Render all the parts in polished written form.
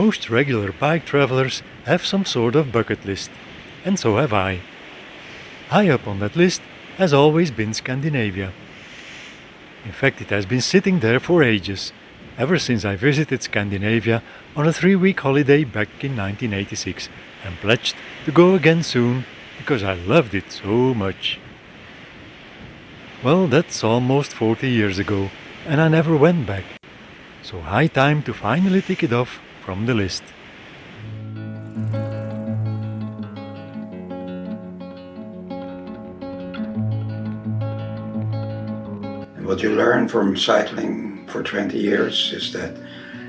Most regular bike travelers have some sort of bucket list, and so have I. High up on that list has always been Scandinavia. In fact, it has been sitting there for ages, ever since I visited Scandinavia on a 3-week holiday back in 1986 and pledged to go again soon because I loved it so much. Well, that's almost 40 years ago, and I never went back. So high time to finally tick it off from the list. What you learn from cycling for 20 years is that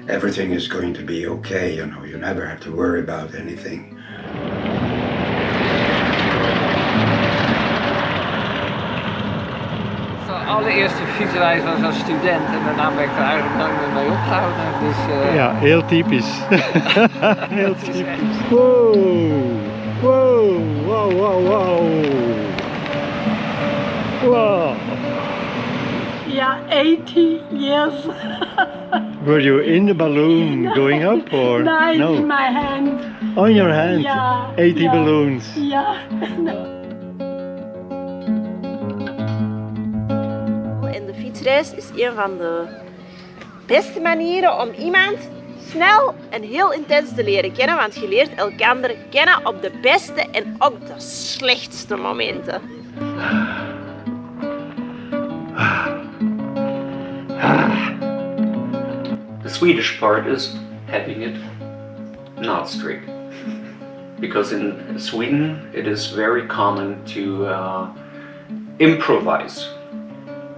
everything is going to be okay, you never have to worry about anything. De allereerste fietsreis was als student en daarna ben ik er eigenlijk nooit meer mee opgehouden. Dus, Ja, heel typisch. Heel typisch. Wow, wow, wow, wow, wow. Wow. Yeah, 80 years. Were you in the balloon going up or No, no? in my hand. On your hand? Yeah, 80 yeah. balloons. Yeah. En de fietsreis is een van de beste manieren om iemand snel en heel intens te leren kennen, want je leert elkaar kennen op de beste en ook de slechtste momenten. The Swedish part is having it not strict. Because in Sweden it is very common to improvise.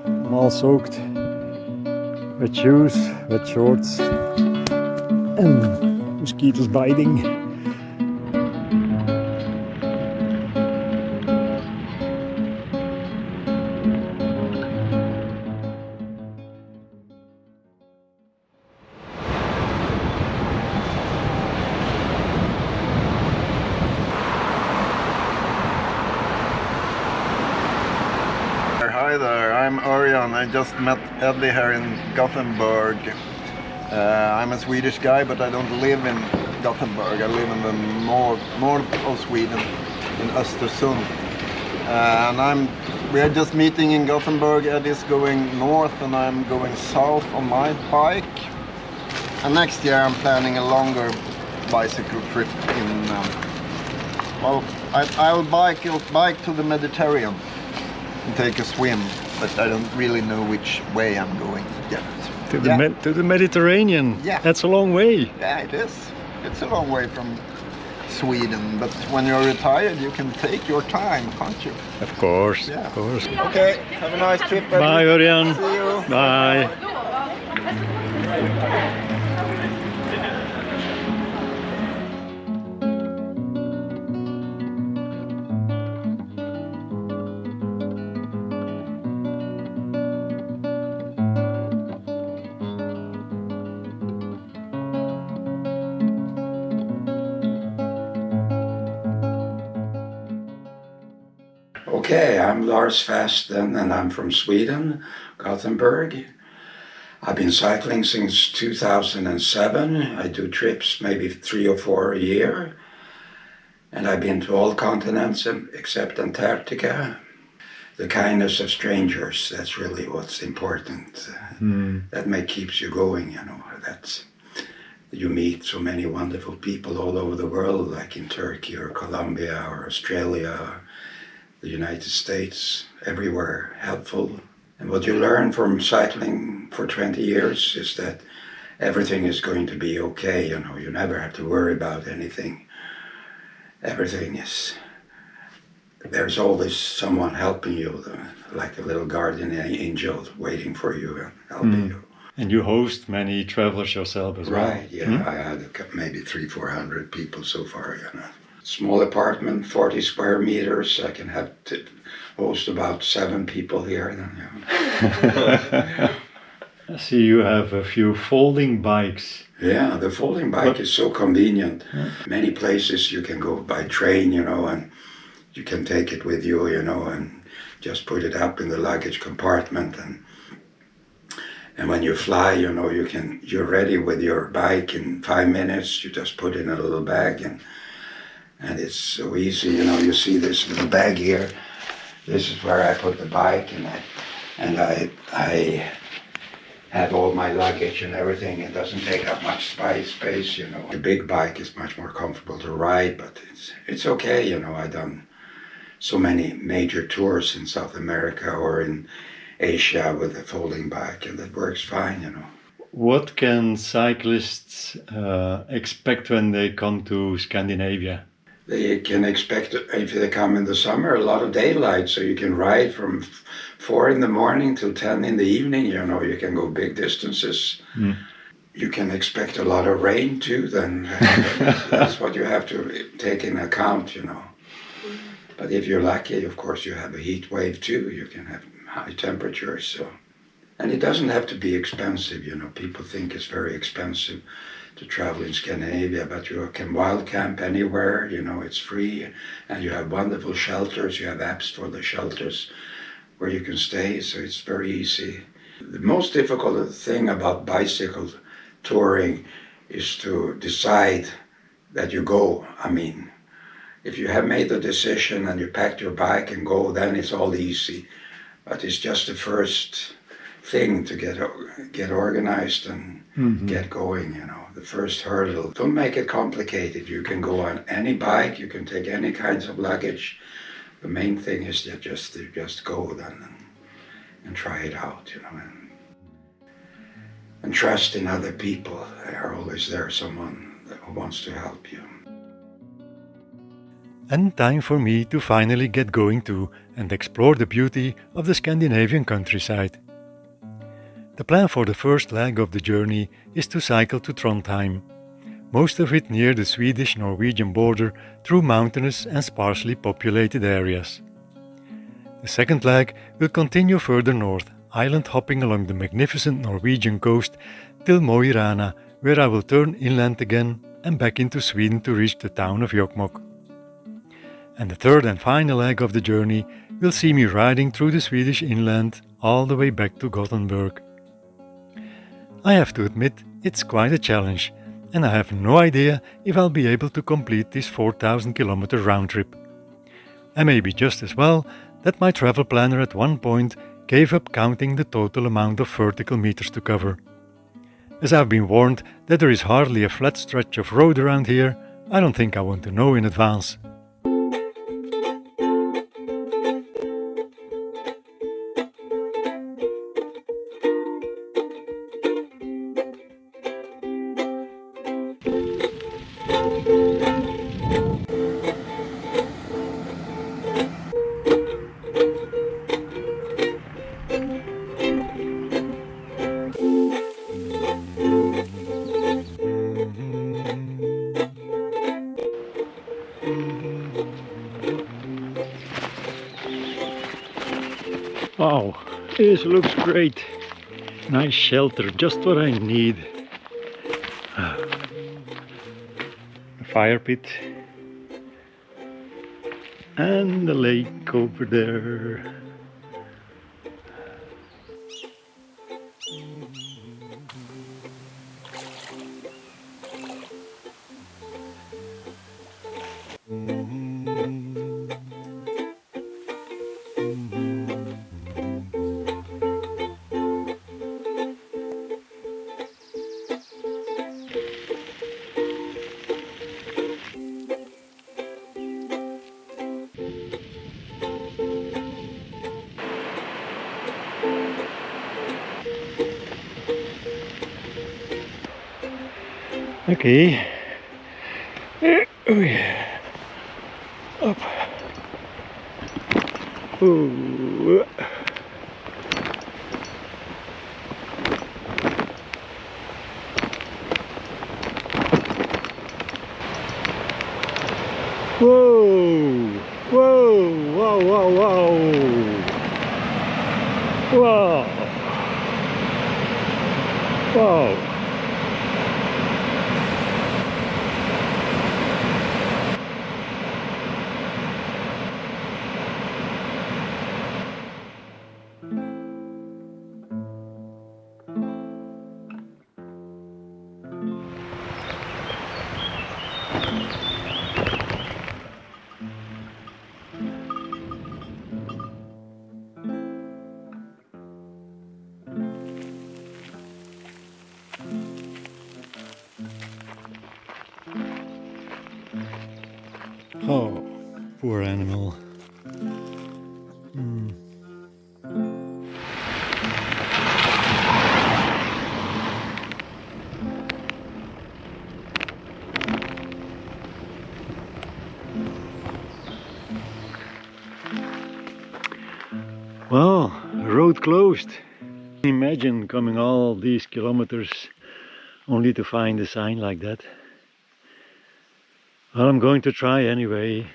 I'm all soaked. Wet shoes, wet shorts, and mosquitoes biting. Hi there, I'm Örjan. I just met Eddie here in Gothenburg. I'm a Swedish guy, but I don't live in Gothenburg. I live in the north of Sweden, in Östersund. We are just meeting in Gothenburg. Eddie's going north and I'm going south on my bike. And next year I'm planning a longer bicycle trip in... I'll bike to the Mediterranean and take a swim, but I don't really know which way I'm going yet. To the Mediterranean? Yeah. That's a long way. Yeah, it is. It's a long way from Sweden, but when you're retired you can take your time, can't you? Of course, Yeah. of course. Okay, have a nice trip. Eddie. Bye, Örjan. See you. Bye. Okay, I'm Lars Fasten and I'm from Sweden, Gothenburg. I've been cycling since 2007. I do trips maybe 3 or 4 a year. And I've been to all continents except Antarctica. The kindness of strangers, that's really what's important. That keeps you going, you meet so many wonderful people all over the world, like in Turkey or Colombia or Australia, or the United States, everywhere, helpful. And what you learn from cycling for 20 years is that everything is going to be okay, you never have to worry about anything. There's always someone helping you, like a little guardian angel waiting for you and helping you. And you host many travelers yourself as well. Right, yeah, I had maybe 300-400 people so far, Small apartment, 40 square meters. I can have to host about 7 people here. I see you have a few folding bikes. Yeah, the folding bike is so convenient. Many places you can go by train, and you can take it with you, and just put it up in the luggage compartment. And when you fly, you're ready with your bike in 5 minutes. You just put in a little bag and it's so easy. You see this little bag here. This is where I put the bike and I have all my luggage and everything. It doesn't take up much space. The big bike is much more comfortable to ride, but it's okay. I've done so many major tours in South America or in Asia with a folding bike, and it works fine. What can cyclists expect when they come to Scandinavia? They can expect, if they come in the summer, a lot of daylight, so you can ride from 4 in the morning till 10 in the evening. You can go big distances. You can expect a lot of rain too, then that's what you have to take in account. But if you're lucky, of course, you have a heat wave too. You can have high temperatures. And it doesn't have to be expensive. People think it's very expensive to travel in Scandinavia, but you can wild camp anywhere. It's free, and you have wonderful shelters. You have apps for the shelters where you can stay, so it's very easy. The most difficult thing about bicycle touring is to decide that you go. If you have made the decision and you packed your bike and go, then it's all easy. But it's just the first thing to get organized and get going, the first hurdle. Don't make it complicated. You can go on any bike, you can take any kinds of luggage. The main thing is to just go then and try it out, and trust in other people. They are always there, someone who wants to help you. And time for me to finally get going too and explore the beauty of the Scandinavian countryside. The plan for the first leg of the journey is to cycle to Trondheim, most of it near the Swedish-Norwegian border through mountainous and sparsely populated areas. The second leg will continue further north, island hopping along the magnificent Norwegian coast till Mo-i-Rana, where I will turn inland again and back into Sweden to reach the town of Jokkmokk. And the third and final leg of the journey will see me riding through the Swedish inland all the way back to Gothenburg. I have to admit, it's quite a challenge, and I have no idea if I'll be able to complete this 4,000 kilometer round trip. And maybe just as well that my travel planner at one point gave up counting the total amount of vertical meters to cover. As I've been warned that there is hardly a flat stretch of road around here, I don't think I want to know in advance. Wow, this looks great. Nice shelter, just what I need. A fire pit. And the lake over there. Okay. Oh yeah. Up. Ooh. Whoa! Whoa! Wow! Wow! Wow! Wow! Wow! Oh, poor animal. Hmm. Well, the road closed. Imagine coming all these kilometers only to find a sign like that. Well, I'm going to try anyway.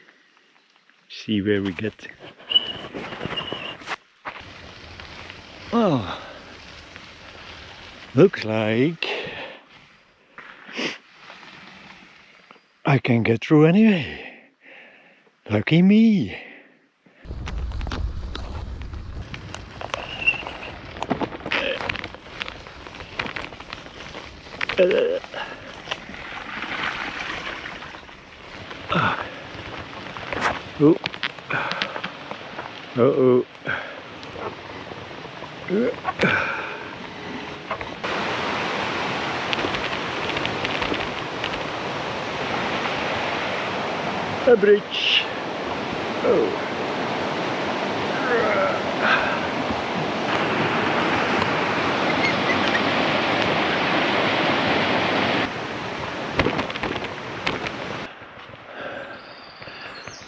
See where we get. Oh, looks like I can get through anyway. Lucky me. Oh. Uh-oh. A bridge. Oh.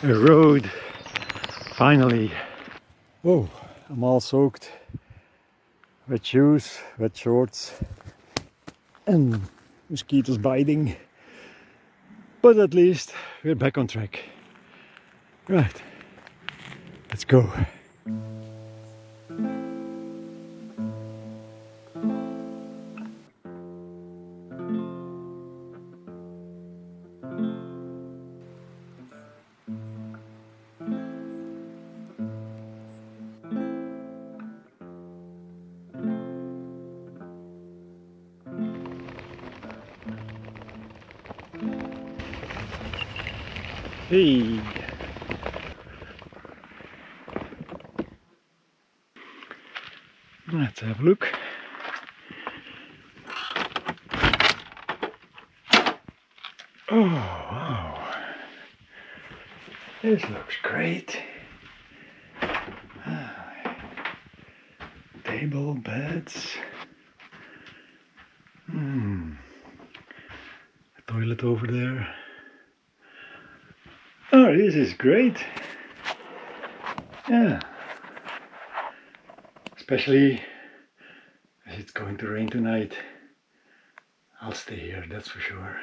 A road, finally. Oh, I'm all soaked. Wet shoes, wet shorts, and mosquitoes biting. But at least we're back on track. Right, let's go. Hey! Let's have a look. Oh, wow. This looks great. Table, beds. A toilet over there. Oh, this is great. Yeah. Especially as it's going to rain tonight. I'll stay here, that's for sure.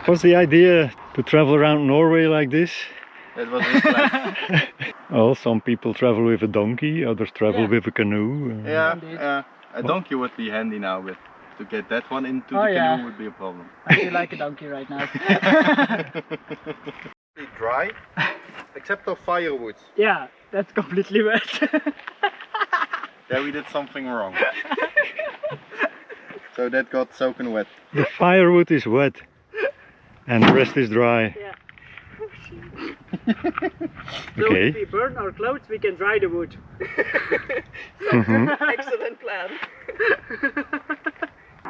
What's the idea to travel around Norway like this? That was his plan. Well, some people travel with a donkey, others travel Yeah. with a canoe. Yeah, a donkey would be handy now, but to get that one into the canoe would be a problem. I feel like a donkey right now. Dry, except for firewood. Yeah, that's completely wet. There we did something wrong. So that got soaking wet. The firewood is wet and the rest is dry. Yeah. So okay. If we burn our clothes, we can dry the wood. Excellent plan.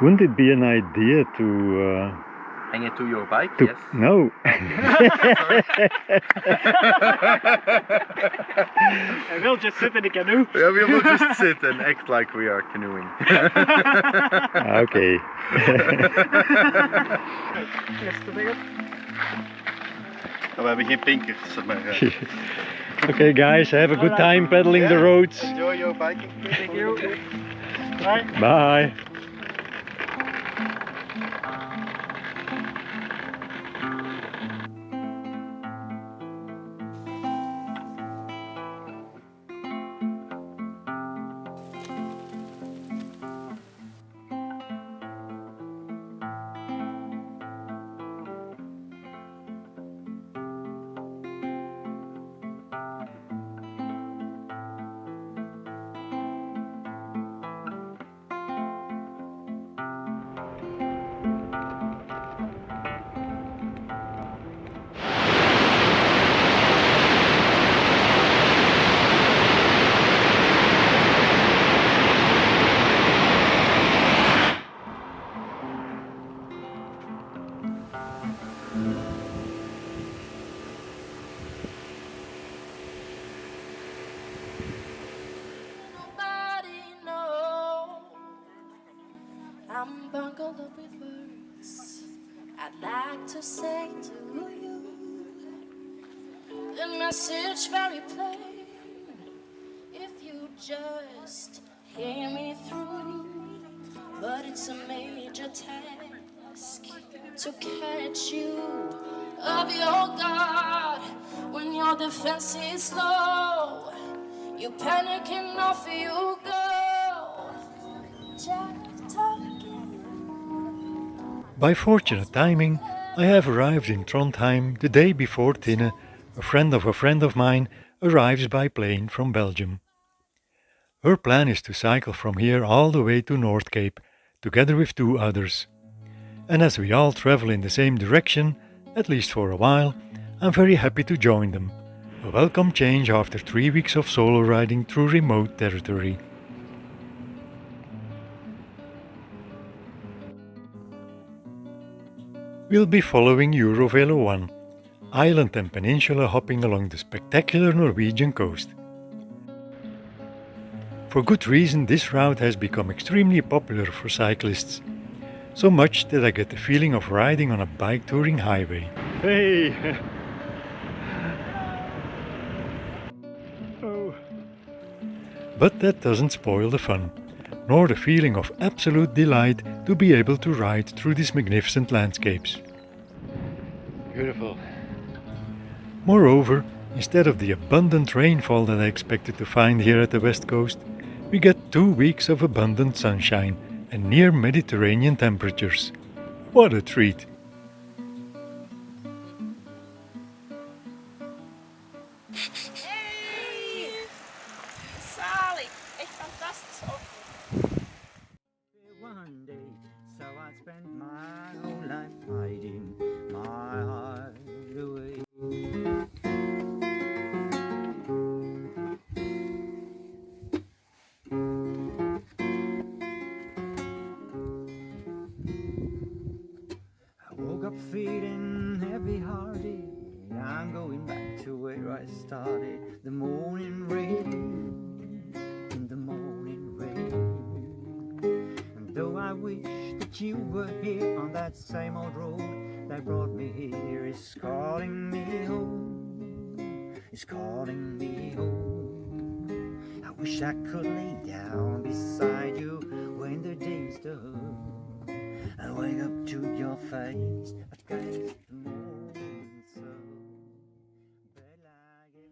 Wouldn't it be an idea to Hang it to your bike, to, yes. no. I will just sit in the canoe. Yeah, we will just sit and act like we are canoeing. Okay. We hebben geen pinkers, maar Okay guys, have a good time pedaling the roads. enjoy your biking. Thank you. Bye. Bye. I'm bungled up with words I'd like to say to you. The message very plain. If you just hear me through, but it's a major task to catch you of your guard when your defense is low. You panic and off you go. Just talking. By fortunate timing, I have arrived in Trondheim the day before Tinne, a friend of mine, arrives by plane from Belgium. Her plan is to cycle from here all the way to North Cape, together with 2 others. And as we all travel in the same direction, at least for a while, I'm very happy to join them. A welcome change after 3 weeks of solo riding through remote territory. We'll be following Eurovelo 1, island and peninsula hopping along the spectacular Norwegian coast. For good reason, this route has become extremely popular for cyclists, so much that I get the feeling of riding on a bike touring highway. Hey! Oh. But that doesn't spoil the fun, nor the feeling of absolute delight to be able to ride through these magnificent landscapes. Beautiful. Moreover, instead of the abundant rainfall that I expected to find here at the west coast, we get 2 weeks of abundant sunshine and near Mediterranean temperatures. What a treat! Hey! Zalig! Echt fantastisch op. One day, so I spent my whole life hiding my heart away. I woke up feeling heavy-hearted. I'm going back to where I started. The morning rain, in the morning rain. And though I wish that you were here on that same old road that brought me here is calling me home. It's calling me home. I wish I could lay down beside you when the day's done and wake up to your face. I guess tomorrow so. But like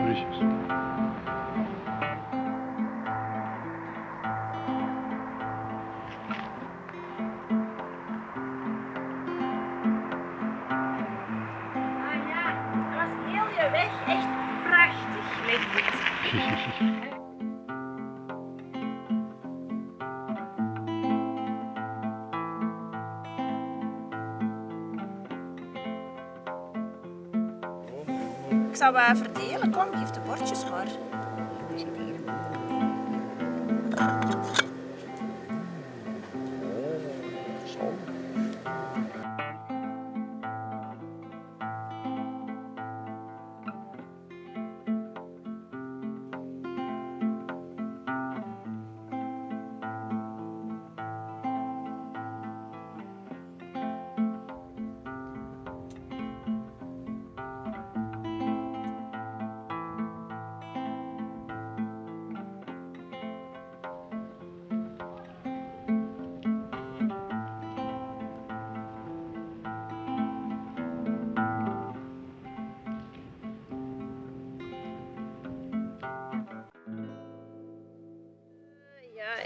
Delicious. Dat was heel je weg echt prachtig, lijkt het. Ik zou wel verdelen, kom, geef de bordjes maar.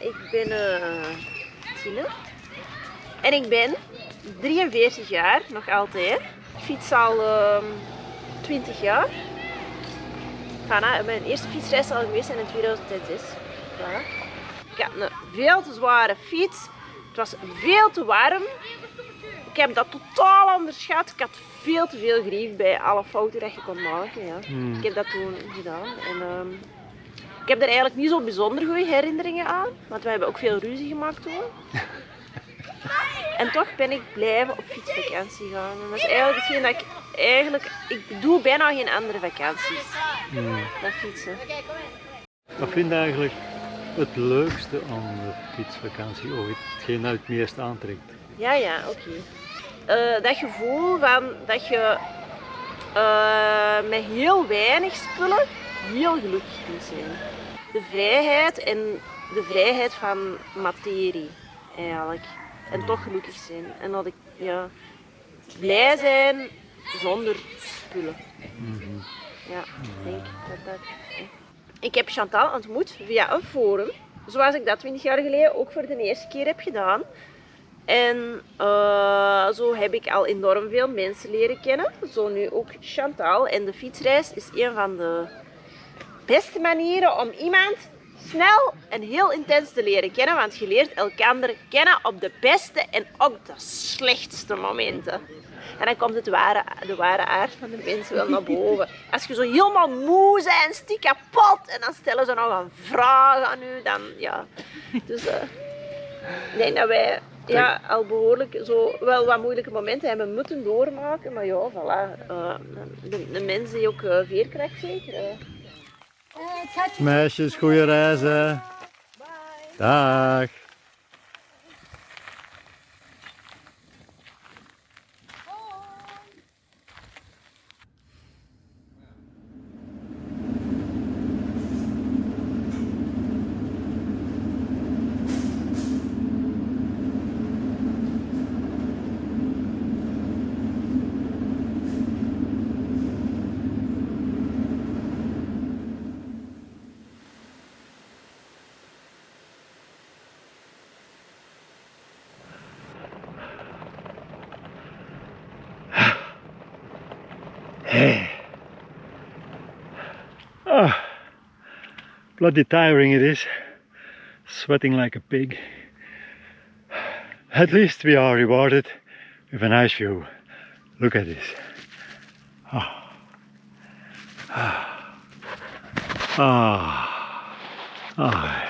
Ik ben tiener en ik ben 43 jaar, nog altijd. Ik fiets al 20 jaar. Mijn eerste fietsreis zal geweest zijn in 2006. Ja. Ik had een veel te zware fiets. Het was veel te warm. Ik heb dat totaal onderschat. Ik had veel te veel grief bij alle fouten dat je kon maken. Ja. Ik heb dat toen gedaan. En, ik heb er eigenlijk niet zo bijzonder goede herinneringen aan, want we hebben ook veel ruzie gemaakt toen. En toch ben ik blijven op fietsvakantie gaan. En dat is eigenlijk hetgeen dat ik doe bijna geen andere vakanties. Dat fietsen. Wat vind je eigenlijk het leukste aan de fietsvakantie, of hetgeen uit het meest aantrekt? Ja, oké. Dat gevoel van dat je met heel weinig spullen heel gelukkig kunt zijn. De vrijheid en de vrijheid van materie eigenlijk. En toch gelukkig zijn. En dat ik blij zijn zonder spullen. Ja, ik denk dat. Ik heb Chantal ontmoet via een forum. Zoals ik dat 20 jaar geleden ook voor de eerste keer heb gedaan. En zo heb ik al enorm veel mensen leren kennen. Zo nu ook Chantal. En de fietsreis is een van de beste manieren om iemand snel en heel intens te leren kennen, want je leert elkaar kennen op de beste en ook de slechtste momenten. En dan komt de ware aard van de mensen wel naar boven. Als je zo helemaal moe bent, stik kapot, en dan stellen ze nog een vraag aan u, dan ja. Dus ik denk dat wij al behoorlijk zo wel wat moeilijke momenten hebben moeten doormaken, maar ja, voilà. De mensen die ook veerkracht zeker. Meisjes, goede reizen. Dag. Oh, bloody tiring it is, sweating like a pig. At least we are rewarded with a nice view. Look at this. Oh. Ah. Ah. Ah.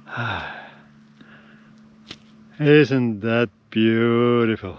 Ah. Isn't that beautiful?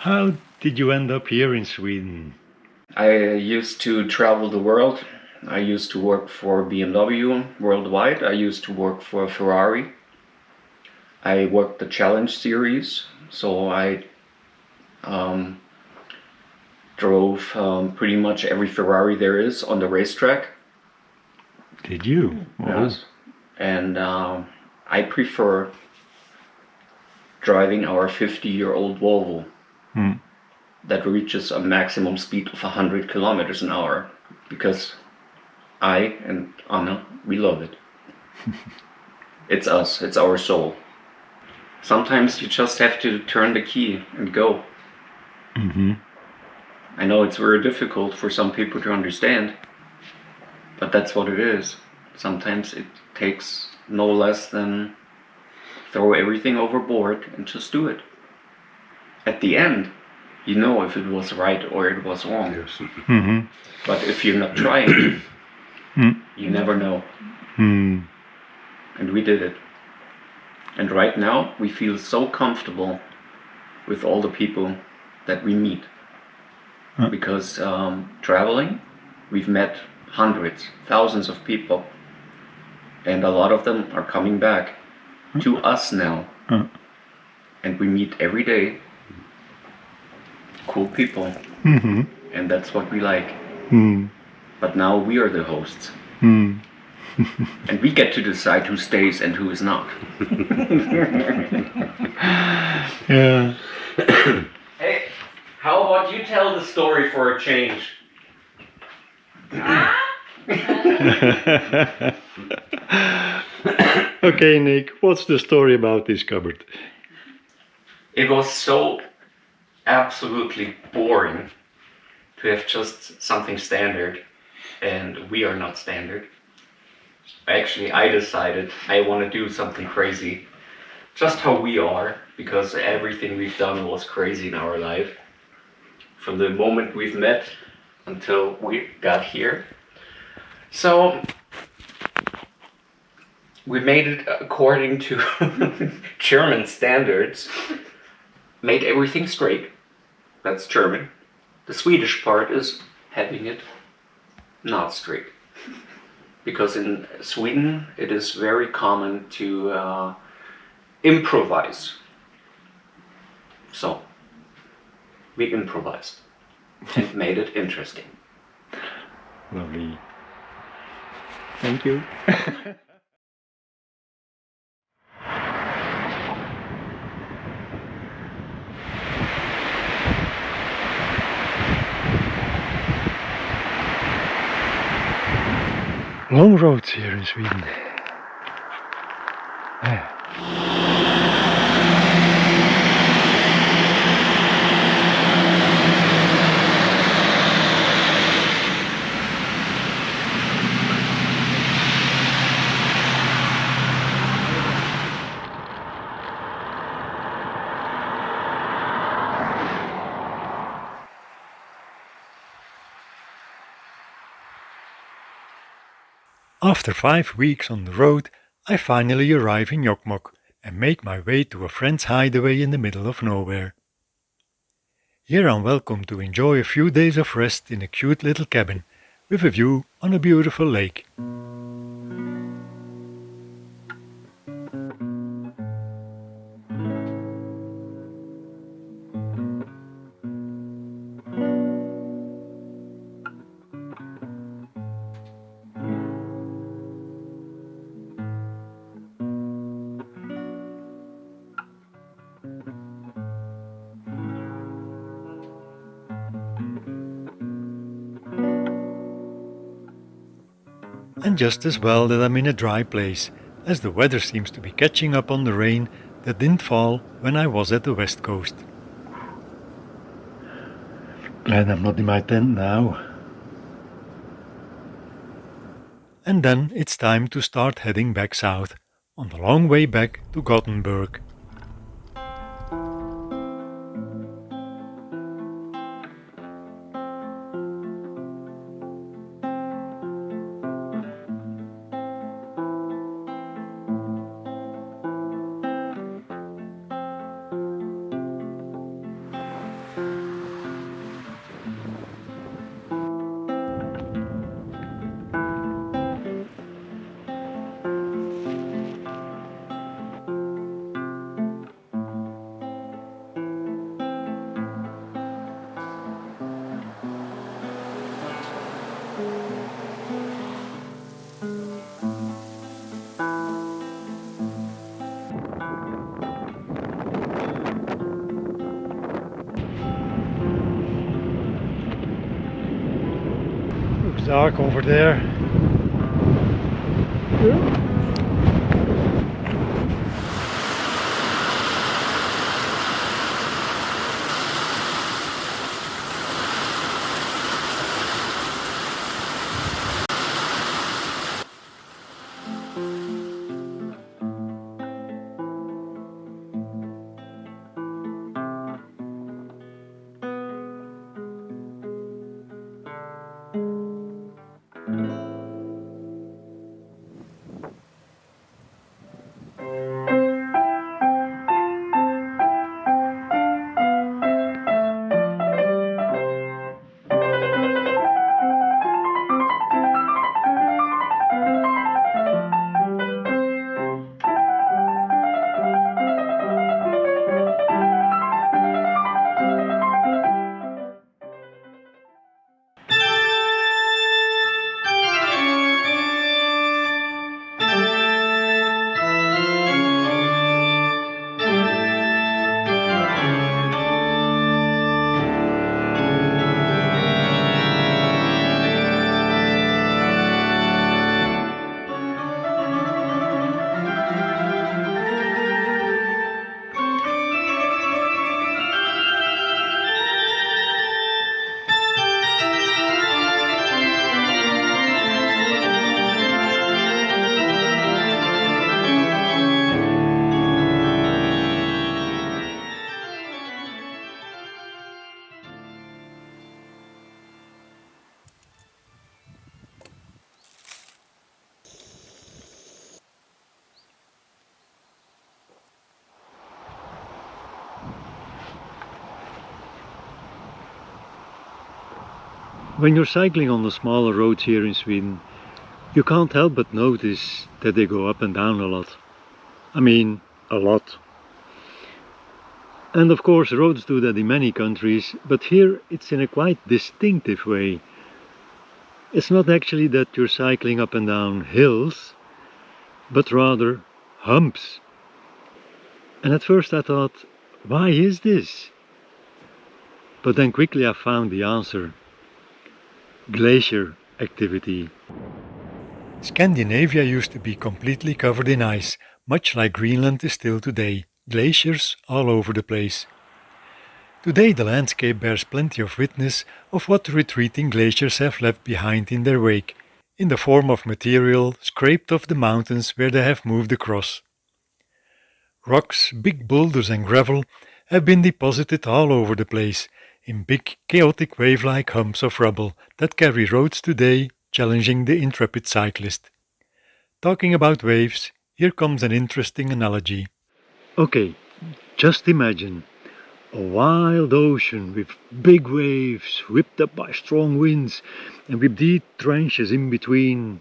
How did you end up here in Sweden? I used to travel the world. I used to work for BMW worldwide. I used to work for Ferrari. I worked the Challenge series, so I drove pretty much every Ferrari there is on the racetrack. Did you? Yes. And I prefer driving our 50-year-old Volvo that reaches a maximum speed of 100 kilometers an hour, because I and Anna, we love it. It's us, it's our soul. Sometimes you just have to turn the key and go. Mm-hmm. I know it's very difficult for some people to understand, but that's what it is. Sometimes it takes no less than throw everything overboard and just do it. At the end, you know if it was right or it was wrong. Yes. Mm-hmm. But if you're not trying, you never know. Mm. And we did it. And right now, we feel so comfortable with all the people that we meet. Because traveling, we've met hundreds, thousands of people. And a lot of them are coming back to us now. And we meet every day cool people. Mm-hmm. And that's what we like. Mm. But now we are the hosts. Mm. And we get to decide who stays and who is not. Yeah. Hey, how about you tell the story for a change? Okay, Nick, what's the story about this cupboard? It was so absolutely boring to have just something standard, and we are not standard. Actually, I decided I want to do something crazy, just how we are, because everything we've done was crazy in our life. From the moment we've met until we got here. So, we made it according to German standards. Made everything straight. That's German. The Swedish part is having it not straight. Because in Sweden it is very common to improvise. So, we improvised and made it interesting. Lovely. Thank you. Long roads here in Sweden. Yeah. After 5 weeks on the road, I finally arrive in Jokkmokk and make my way to a friend's hideaway in the middle of nowhere. Here I'm welcome to enjoy a few days of rest in a cute little cabin with a view on a beautiful lake. And just as well that I'm in a dry place, as the weather seems to be catching up on the rain that didn't fall when I was at the west coast. Glad I'm not in my tent now. And then it's time to start heading back south, on the long way back to Gothenburg. Looks dark over there. Yeah. When you're cycling on the smaller roads here in Sweden, you can't help but notice that they go up and down a lot. I mean, a lot. And of course roads do that in many countries, but here it's in a quite distinctive way. It's not actually that you're cycling up and down hills, but rather humps. And at first I thought, why is this? But then quickly I found the answer. Glacier activity. Scandinavia used to be completely covered in ice, much like Greenland is still today. Glaciers all over the place. Today the landscape bears plenty of witness of what the retreating glaciers have left behind in their wake, in the form of material scraped off the mountains where they have moved across. Rocks, big boulders and gravel have been deposited all over the place, in big chaotic wave-like humps of rubble that carry roads today, challenging the intrepid cyclist. Talking about waves, here comes an interesting analogy. Okay, just imagine a wild ocean with big waves whipped up by strong winds and with deep trenches in between.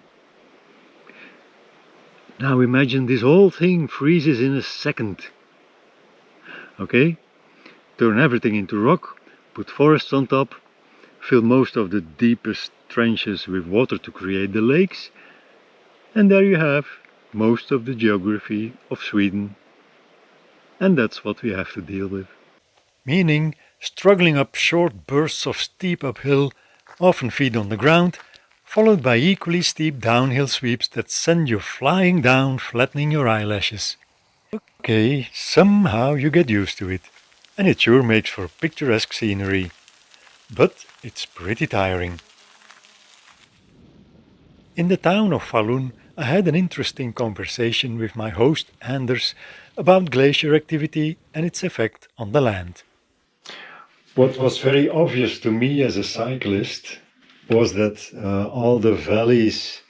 Now imagine this whole thing freezes in a second. Okay? Turn everything into rock, put forests on top, fill most of the deepest trenches with water to create the lakes, and there you have most of the geography of Sweden. And that's what we have to deal with. Meaning, struggling up short bursts of steep uphill, often feet on the ground, followed by equally steep downhill sweeps that send you flying down, flattening your eyelashes. Okay, somehow you get used to it, and it sure makes for picturesque scenery. But it's pretty tiring. In the town of Falun, I had an interesting conversation with my host Anders about glacier activity and its effect on the land. What was very obvious to me as a cyclist was that all the valleys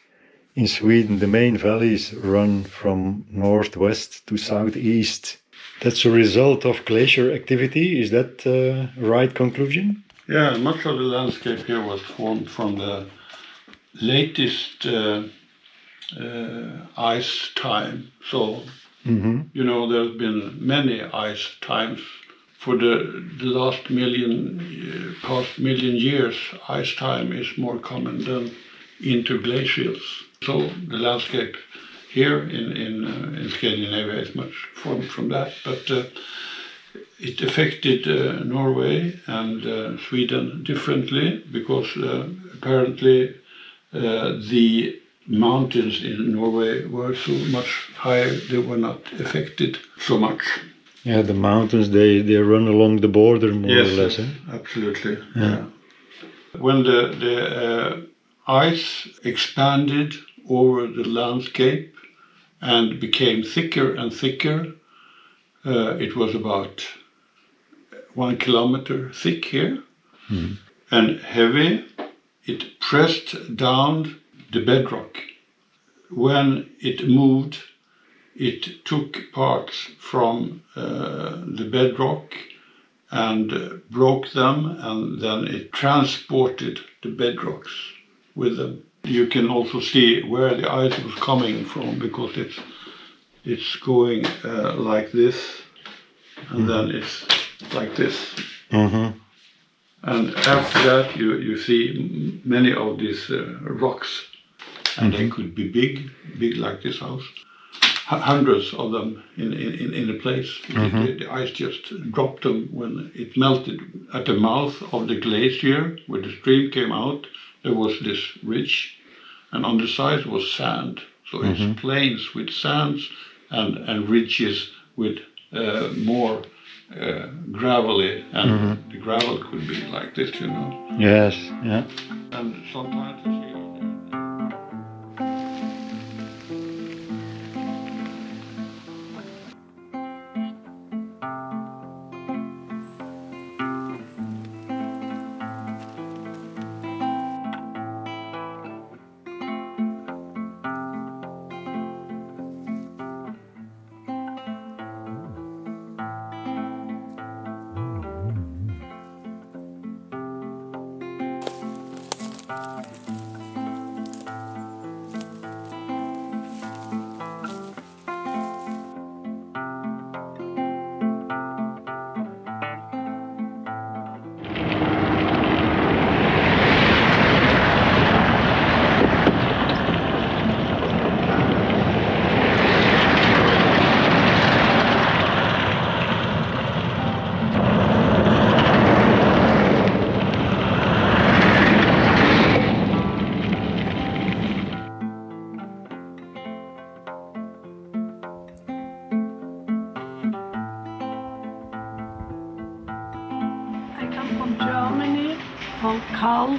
in Sweden, the main valleys, run from northwest to southeast. That's a result of glacier activity. Is that a right conclusion? Yeah, much of the landscape here was formed from the latest ice time. So, you know, there's been many ice times. For the last past million years, ice time is more common than interglacials. So the landscape here in Scandinavia is much formed from that, but it affected Norway and Sweden differently because apparently the mountains in Norway were so much higher, they were not affected so much. Yeah, the mountains, they run along the border more or less. Yes, absolutely. Yeah. When the ice expanded over the landscape and became thicker and thicker, it was about 1 kilometer thick here and heavy. It pressed down the bedrock. When it moved, it took parts from the bedrock and broke them, and then it transported the bedrocks with them. You can also see where the ice was coming from because it's going like this, and then it's like this. And after that, you see many of these rocks, and they could be big like this house. Hundreds of them in a place. The ice just dropped them when it melted. At the mouth of the glacier, where the stream came out, there was this ridge, and on the sides was sand. So it's plains with sands and ridges with more gravelly, and the gravel could be like this, you know. Yes, yeah. And sometimes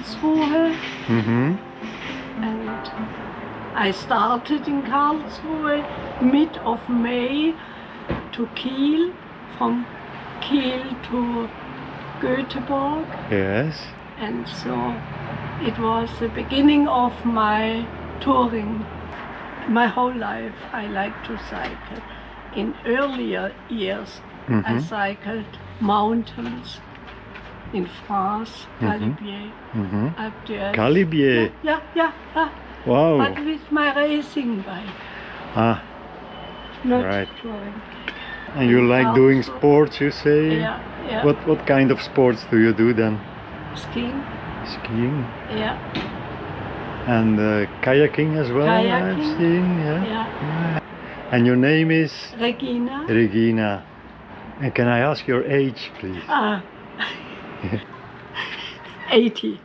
Karlsruhe, and I started in Karlsruhe mid of May to Kiel, from Kiel to Göteborg. Yes. And so it was the beginning of my touring. My whole life I like to cycle. In earlier years I cycled mountains in France, Galibier, up there. Galibier? Yeah. Wow. But with my racing bike. Ah, not right. touring. And you like doing sports, you say? Yeah. What kind of sports do you do then? Skiing. Skiing? Yeah. And kayaking as well, Kayaking. I've seen, Yeah. And your name is? Regina. Regina. And can I ask your age, please? 80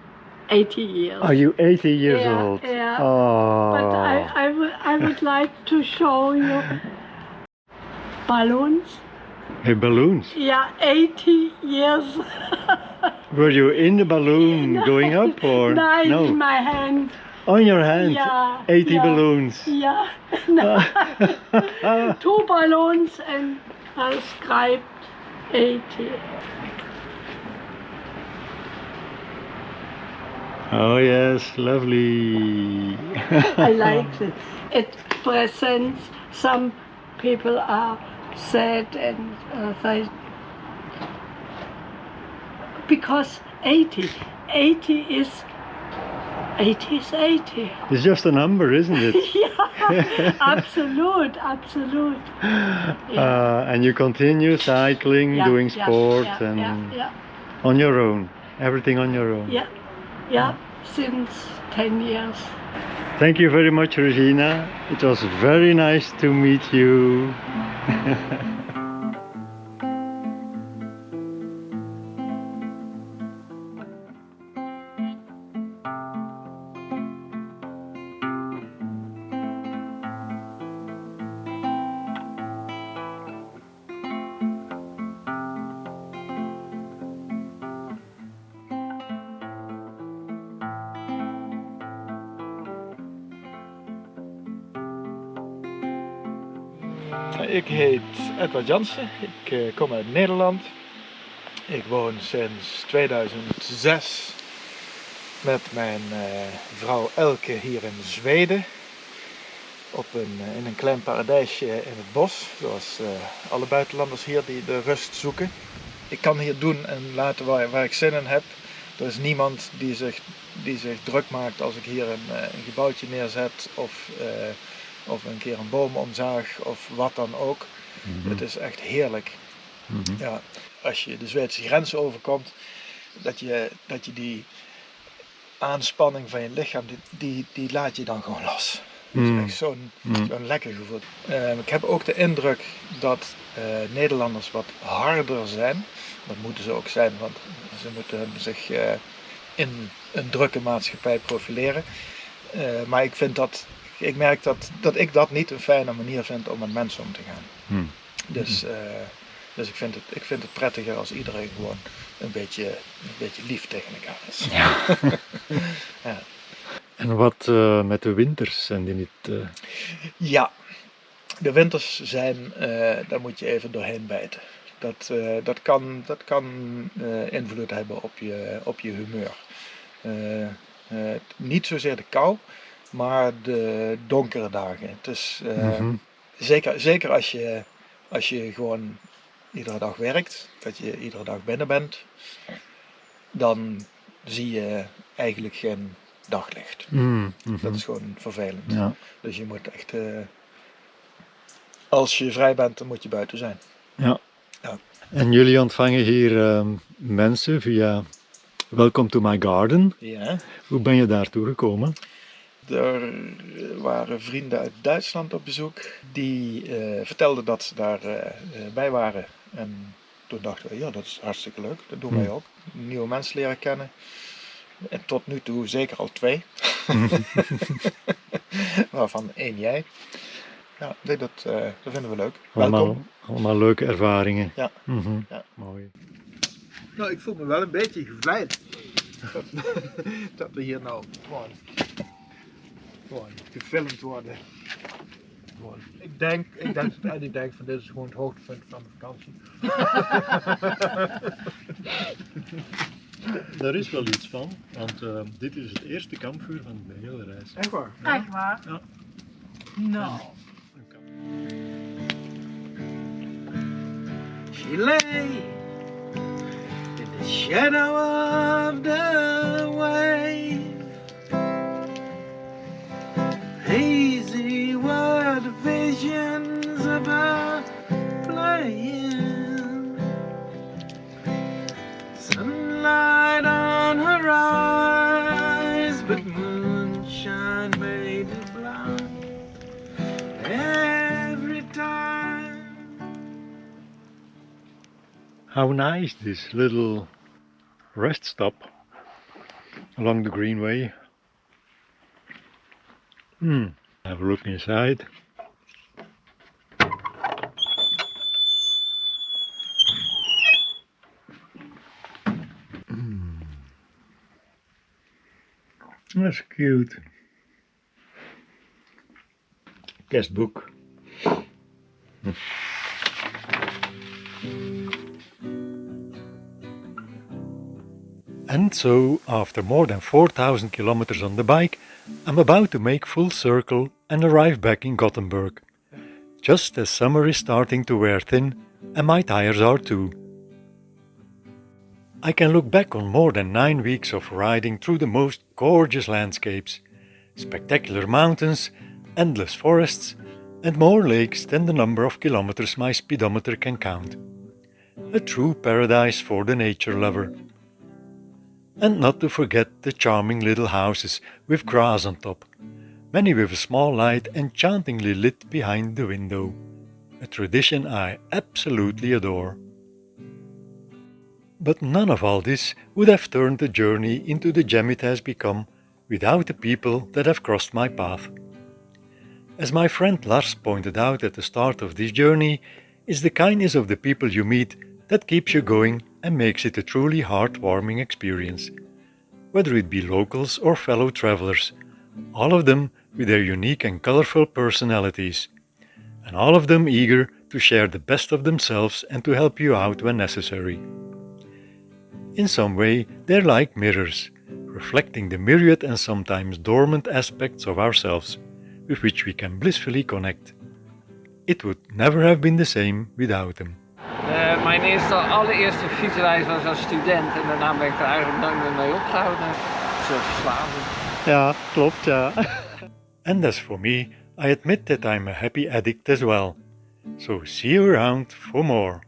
years. Are you 80 years old? Yeah. Oh. But I would like to show you balloons. Hey, balloons? Yeah, 80 years. Were you in the balloon going up or? No, in my hand. On your hand? Yeah. 80 balloons? Yeah. 2 balloons and I scribed 80. Oh yes, lovely. I like it. It presents, some people are sad and they, because 80 is 80. It's just a number, isn't it? Yeah, absolute. Yeah. And you continue cycling, doing sport and on your own, everything on your own. Yeah, since 10 years. Thank you very much, Regina. It was very nice to meet you. Ik heet Edward Jansen, ik kom uit Nederland. Ik woon sinds 2006 met mijn vrouw Elke hier in Zweden. In een klein paradijsje in het bos, zoals alle buitenlanders hier die de rust zoeken. Ik kan hier doen en laten waar ik zin in heb. Er is niemand die zich druk maakt als ik hier een gebouwtje neerzet of een keer een boom omzaag of wat dan ook. Het is echt heerlijk. Ja, als je de Zweedse grens overkomt, dat je die aanspanning van je lichaam, die laat je dan gewoon los. Dat is echt zo'n lekker gevoel. Ik heb ook de indruk dat Nederlanders wat harder zijn. Dat moeten ze ook zijn, want ze moeten zich in een drukke maatschappij profileren. Maar ik merk dat ik dat niet een fijne manier vind om met mensen om te gaan. Dus ik vind het prettiger als iedereen gewoon een beetje lief tegen elkaar is. Ja. Ja. En wat met de winters? Zijn die niet... Ja, de winters zijn, daar moet je even doorheen bijten. Dat kan invloed hebben op je humeur. Niet zozeer de kou, maar de donkere dagen. Het is, zeker als je gewoon iedere dag werkt, dat je iedere dag binnen bent, dan zie je eigenlijk geen daglicht. Dat is gewoon vervelend. Ja. Dus je moet echt, als je vrij bent, dan moet je buiten zijn. Ja. En jullie ontvangen hier mensen via Welcome to my garden. Ja. Hoe ben je daartoe gekomen? Er waren vrienden uit Duitsland op bezoek die vertelden dat ze daar bij waren. En toen dachten we, ja, dat is hartstikke leuk, dat doen wij ook. Nieuwe mensen leren kennen. En tot nu toe zeker al 2. Waarvan 1 jij. Ja, nee, dat vinden we leuk. Allemaal leuke ervaringen. Ja. Ja. Mooi. Nou, ik voel me wel een beetje gevleid. dat we hier nou gewoon gefilmd worden. Ik denk van dit is gewoon het hoogtepunt van de vakantie. Daar is wel iets van, want dit is het eerste kampvuur van de hele reis. Echt waar? Ja. Echt waar? Ja. Nou. She lay in the shadow of the wave. Hazy were the visions of her playing. Sunlight on her eyes, but moonshine made it blind. Every time. How nice this little rest stop along the Greenway. Have a look inside. That's cute. Guest book. And so, after more than 4,000 kilometers on the bike, I'm about to make full circle and arrive back in Gothenburg, just as summer is starting to wear thin and my tires are too. I can look back on more than 9 weeks of riding through the most gorgeous landscapes, spectacular mountains, endless forests, and more lakes than the number of kilometers my speedometer can count. A true paradise for the nature lover. And not to forget the charming little houses with grass on top, many with a small light enchantingly lit behind the window, a tradition I absolutely adore. But none of all this would have turned the journey into the gem it has become without the people that have crossed my path. As my friend Lars pointed out at the start of this journey, it's the kindness of the people you meet that keeps you going and makes it a truly heartwarming experience. Whether it be locals or fellow travelers, all of them with their unique and colorful personalities, and all of them eager to share the best of themselves and to help you out when necessary. In some way, they're like mirrors, reflecting the myriad and sometimes dormant aspects of ourselves, with which we can blissfully connect. It would never have been the same without them. Mijn allereerste fietsreis was als student en daarna ben ik er eigenlijk nooit meer mee opgehouden. Zo verslavend. Ja, klopt, ja. And as for me, I admit that I'm a happy addict as well. So see you around for more.